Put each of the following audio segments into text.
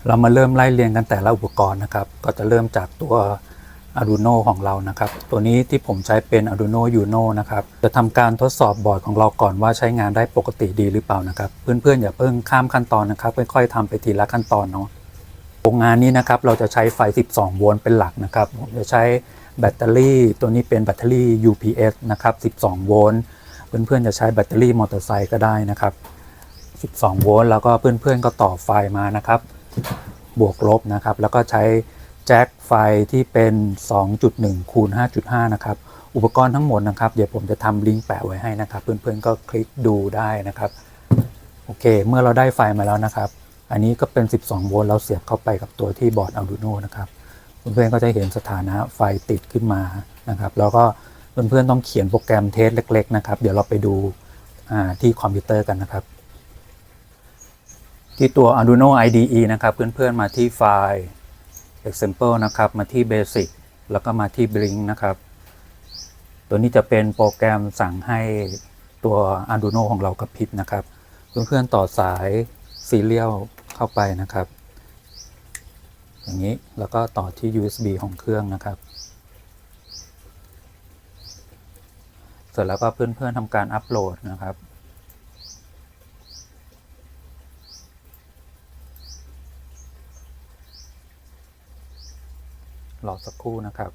เรามาเริ่มไล่เรียงกันแต่ละอุปกรณ์นะครับก็จะเริ่มจากตัว Arduino ของเรานะครับตัวนี้ที่ผมใช้เป็น Arduino Uno นะครับจะทำการทดสอบบอร์ดของเราก่อนว่าใช้งานได้ปกติดีหรือเปล่านะครับเพื่อนๆอย่าเพิ่งข้ามขั้นตอนนะครับค่อยๆทำไปทีละขั้นตอนเนาะโครงงานนี้นะครับเราจะใช้ไฟ12โวลต์เป็นหลักนะครับผมจะใช้แบตเตอรี่ตัวนี้เป็นแบตเตอรี่ UPS นะครับ12โวลต์เพื่อนๆจะใช้แบตเตอรี่มอเตอร์ไซค์ก็ได้นะครับ12โวลต์แล้วก็เพื่อนๆก็ต่อไฟมานะครับบวกลบนะครับแล้วก็ใช้แจ็คไฟที่เป็น 2.1 คูณ 5.5 นะครับอุปกรณ์ทั้งหมดนะครับเดี๋ยวผมจะทำลิงก์แปะไว้ให้นะครับเพื่อนๆก็คลิกดูได้นะครับโอเคเมื่อเราได้ไฟมาแล้วนะครับอันนี้ก็เป็น12โวลต์เราเสียบเข้าไปกับตัวที่บอร์ด Arduino นะครับเพื่อนๆก็จะเห็นสถานะไฟติดขึ้นมานะครับแล้วก็เพื่อนๆต้องเขียนโปรแกรมเทสเล็กๆนะครับเดี๋ยวเราไปดูที่คอมพิวเตอร์กันนะครับที่ตัว Arduino IDE นะครับเพื่อนๆมาที่ไฟล์ example นะครับมาที่ basic แล้วก็มาที่ blink นะครับตัวนี้จะเป็นโปรแกรมสั่งให้ตัว Arduino ของเรากระพริบนะครับเพื่อนๆต่อสาย serial เข้าไปนะครับอย่างนี้แล้วก็ต่อที่ USB ของเครื่องนะครับเสร็จแล้วก็เพื่อนๆทำการอัปโหลดนะครับรอสักครู่นะครับ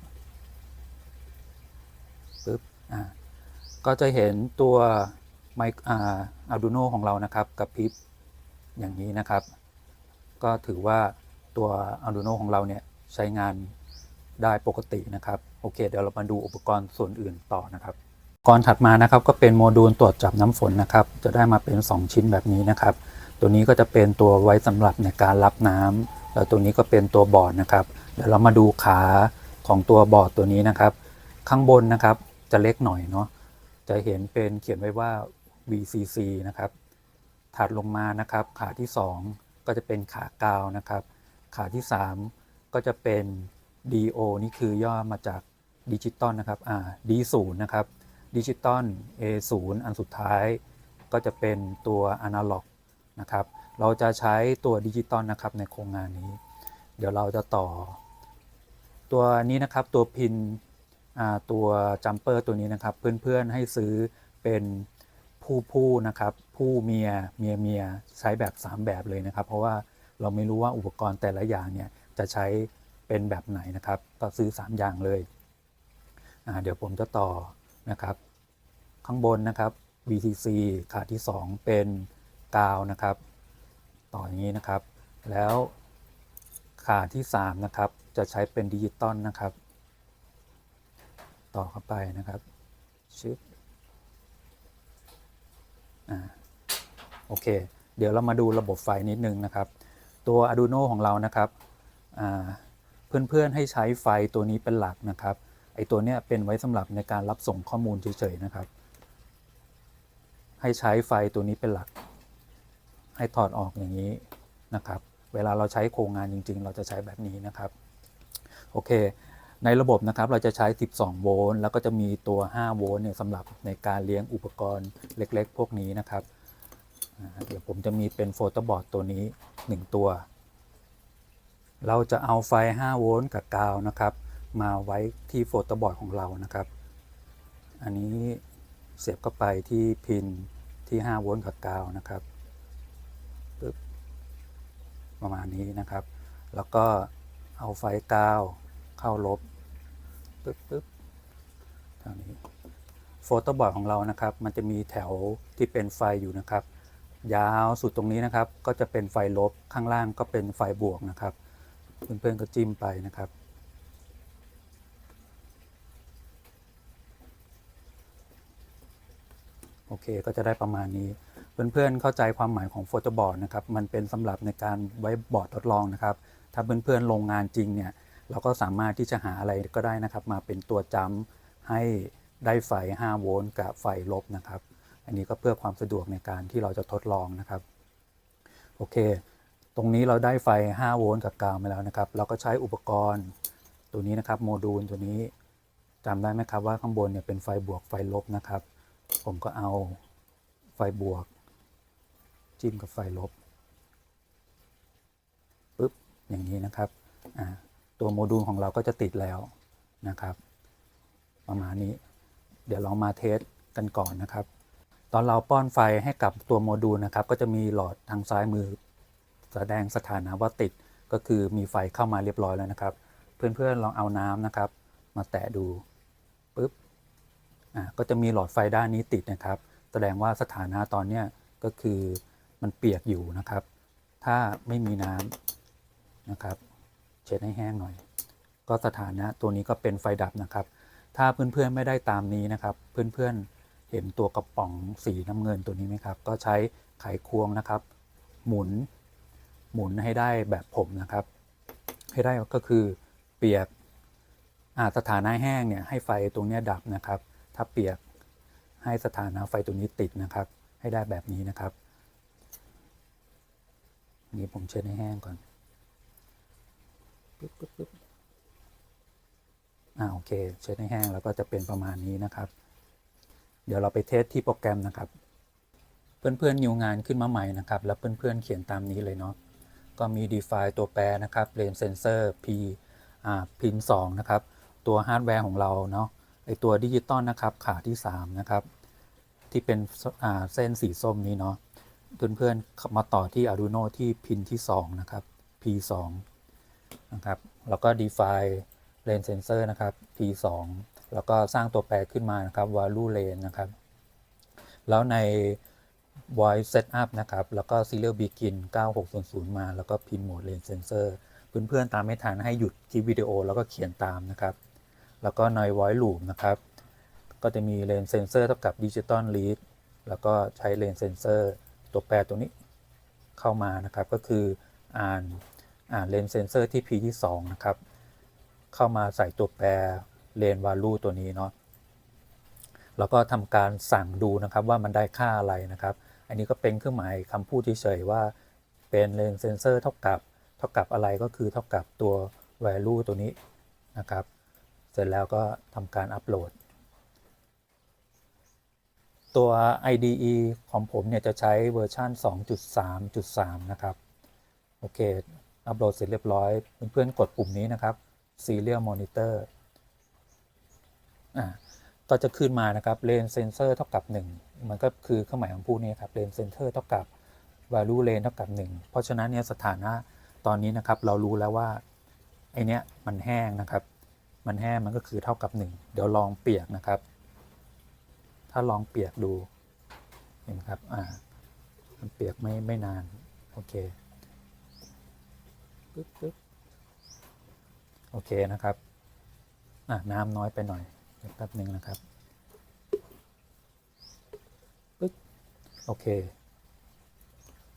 ปึ๊บก็จะเห็นตัวArduino ของเรานะครับกระพริบอย่างนี้นะครับก็ถือว่าตัว Arduino ของเราเนี่ยใช้งานได้ปกตินะครับโอเคเดี๋ยวเรามาดูอุปกรณ์ส่วนอื่นต่อนะครับอุปกรณ์ถัดมานะครับก็เป็นโมดูลตรวจจับน้ำฝนนะครับจะได้มาเป็น2ชิ้นแบบนี้นะครับตัวนี้ก็จะเป็นตัวไว้สำหรับในการรับน้ำแล้วตัวนี้ก็เป็นตัวบอร์ดนะครับเดี๋ยวเรามาดูขาของตัวบอร์ดตัวนี้นะครับข้างบนนะครับจะเล็กหน่อยเนาะจะเห็นเป็นเขียนไว้ว่า VCC นะครับถัดลงมานะครับขาที่2ก็จะเป็นขากาวนะครับขาที่3ก็จะเป็น DO นี่คือย่อมาจากดิจิตอลนะครับD0 นะครับดิจิตอล A0 อันสุดท้ายก็จะเป็นตัวอนาล็อกนะครับเราจะใช้ตัวดิจิตอลนะครับในโครงงานนี้เดี๋ยวเราจะต่อตัวนี้นะครับตัวพินตัวจัมเปอร์ตัวนี้นะครับเพื่อนๆให้ซื้อเป็นผู้นะครับผู้เมียใช้แบบ3แบบเลยนะครับเพราะว่าเราไม่รู้ว่าอุปกรณ์แต่ละอย่างเนี่ยจะใช้เป็นแบบไหนนะครับก็ซื้อ3อย่างเลยเดี๋ยวผมจะต่อนะครับข้างบนนะครับ VCC ขาที่2เป็นกาวนะครับต่ออย่างนี้นะครับแล้วขาที่3นะครับจะใช้เป็นดิจิตอลนะครับต่อเข้าไปนะครับชึบโอเคเดี๋ยวเรามาดูระบบไฟนิดนึงนะครับตัว Arduino ของเรานะครับเพื่อนๆให้ใช้ไฟตัวนี้เป็นหลักนะครับไอตัวเนี้ยเป็นไว้สำหรับในการรับส่งข้อมูลเฉยๆนะครับให้ใช้ไฟตัวนี้เป็นหลักให้ถอดออกอย่างนี้นะครับเวลาเราใช้โครงงานจริงๆเราจะใช้แบบนี้นะครับโอเคในระบบนะครับเราจะใช้12โวลต์แล้วก็จะมีตัว5โวลต์เนี่ยสำหรับในการเลี้ยงอุปกรณ์เล็กๆพวกนี้นะครับเดี๋ยวผมจะมีเป็นโฟโต้บอร์ดตัวนี้1ตัวเราจะเอาไฟ5โวลต์กับกาวนะครับมาไว้ที่โฟโต้บอร์ดของเรานะครับอันนี้เสียบเข้าไปที่พินที่5โวลต์กับกาวนะครับปึ๊บประมาณนี้นะครับแล้วก็เอาไฟกาวเข้าลบปึ๊บทางนี้โฟโต้บอร์ดของเรานะครับมันจะมีแถวที่เป็นไฟอยู่นะครับยาวสุดตรงนี้นะครับก็จะเป็นไฟลบข้างล่างก็เป็นไฟบวกนะครับเพื่อนๆก็จิ้มไปนะครับโอเคก็จะได้ประมาณนี้เพื่อนๆเข้าใจความหมายของโฟโต้บอร์ดนะครับมันเป็นสำหรับในการไว้บอร์ดทดลองนะครับถ้าเพื่อนๆลงงานจริงเนี่ยเราก็สามารถที่จะหาอะไรก็ได้นะครับมาเป็นตัวจำให้ได้ไฟ5โวลต์กับไฟลบนะครับอันนี้ก็เพื่อความสะดวกในการที่เราจะทดลองนะครับโอเคตรงนี้เราได้ไฟ5โวลต์กับกาวมาแล้วนะครับเราก็ใช้อุปกรณ์ตัวนี้นะครับโมดูลตัวนี้จำได้ไหมครับว่าข้างบนเนี่ยเป็นไฟบวกไฟลบนะครับผมก็เอาไฟบวกจิ้มกับไฟลบปึ๊บ อย่างนี้นะครับตัวโมดูลของเราก็จะติดแล้วนะครับประมาณนี้เดี๋ยวลองมาเทสกันก่อนนะครับตอนเราป้อนไฟให้กับตัวโมดูลนะครับก็จะมีหลอดทางซ้ายมือแสดงสถานะว่าติดก็คือมีไฟเข้ามาเรียบร้อยแล้วนะครับเพื่อนๆลองเอาน้ำนะครับมาแตะดูปึ๊บก็จะมีหลอดไฟด้านนี้ติดนะครับแสดงว่าสถานะตอนเนี้ยก็คือมันเปียกอยู่นะครับถ้าไม่มีน้ำนะครับเช็ดให้แห้งหน่อยก็สถานะตัวนี้ก็เป็นไฟดับนะครับถ้าเพื่อนๆไม่ได้ตามนี้นะครับเพื่อนๆเห็นตัวกระป๋องสีน้ำเงินตัวนี้ไหมครับก็ใช้ไขควงนะครับหมุนให้ได้แบบผมนะครับให้ได้ก็คือเปียกสถานะแห้งเนี่ยให้ไฟตรงนี้ดับนะครับถ้าเปียกให้สถานะไฟตัวนี้ติดนะครับให้ได้แบบนี้นะครับนี่ผมเช็ดให้แห้งก่อนปึ๊บโอเคเช็ดให้แห้งแล้วก็จะเป็นประมาณนี้นะครับเดี๋ยวเราไปเทสที่โปรแกรมนะครับเพื่อนๆนิวงานขึ้นมาใหม่นะครับแล้วเพื่อนๆเขียนตามนี้เลยเนาะก็มี define ตัวแปรนะครับ range sensor p pin 2นะครับตัวฮาร์ดแวร์ของเราเนาะไอตัวดิจิตอลนะครับขาที่3นะครับที่เป็นเส้นสีส้มนี้เนาะเพื่อนๆมาต่อที่ Arduino ที่พินที่2นะครับ p2 นะครับแล้วก็ define range sensor นะครับ p2 แล้วก็สร้างตัวแปรขึ้นมานะครับ value range นะครับแล้วใน void setup นะครับแล้วก็ serial begin 9600มาแล้วก็ pin mode range sensor เพื่อนๆตามไม่ทันให้หยุดคลิปวิดีโอแล้วก็เขียนตามนะครับแล้วก็ใน void loop นะครับก็จะมี range sensor เท่ากับ digital read แล้วก็ใช้ range sensor ตัวแปรตัวนี้เข้ามานะครับก็คืออ่านrange sensor ที่ p ที่2นะครับเข้ามาใส่ตัวแปร range value ตัวนี้เนาะแล้วก็ทำการสั่งดูนะครับว่ามันได้ค่าอะไรนะครับอันนี้ก็เป็นเครื่องหมายคำพูดเฉยๆว่าเป็น range sensor เท่ากับอะไรก็คือเท่ากับตัว value ตัวนี้นะครับเสร็จแล้วก็ทำการอัปโหลดตัว IDE ของผมเนี่ยจะใช้เวอร์ชัน 2.3.3 นะครับโอเคอัปโหลดเสร็จเรียบร้อยเพื่อนๆกดปุ่มนี้นะครับ Serial Monitor ก็จะขึ้นมานะครับ Range Sensor เท่ากับ1มันก็คือเครื่องหมายของพูดนี้ครับ Range Sensor เท่ากับ Value Range เท่ากับ1เพราะฉะนั้นเนี่ยสถานะตอนนี้นะครับเรารู้แล้วว่าไอเนี้ยมันแห้งนะครับมันแห้งมันก็คือเท่ากับ1เดี๋ยวลองเปียกนะครับถ้าลองเปียกดูเห็นไหมครับมันเปียกไม่นานโอเคปึ๊บโอเคนะครับน้ำน้อยไปหน่อยแป๊บนึงนะครับปึ๊บโอเค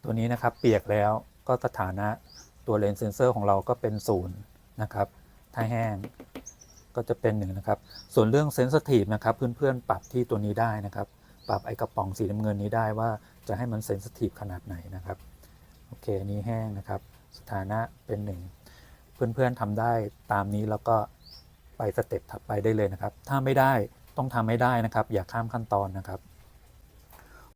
ตัวนี้นะครับเปียกแล้วก็สถานะตัวเลนส์เซนเซอร์ของเราก็เป็น0นะครับถ้าแห้งก็จะเป็น1นะครับส่วนเรื่องเซนซิทีฟนะครับเพื่อนๆปรับที่ตัวนี้ได้นะครับปรับไอกระป๋องสีน้ำเงินนี้ได้ว่าจะให้มันเซนซิทีฟขนาดไหนนะครับโอเคนี้แห้งนะครับสถานะเป็น1เพื่อนๆทำได้ตามนี้แล้วก็ไปสเต็ปถัดไปได้เลยนะครับถ้าไม่ได้ต้องทำให้ได้นะครับอย่าข้ามขั้นตอนนะครับ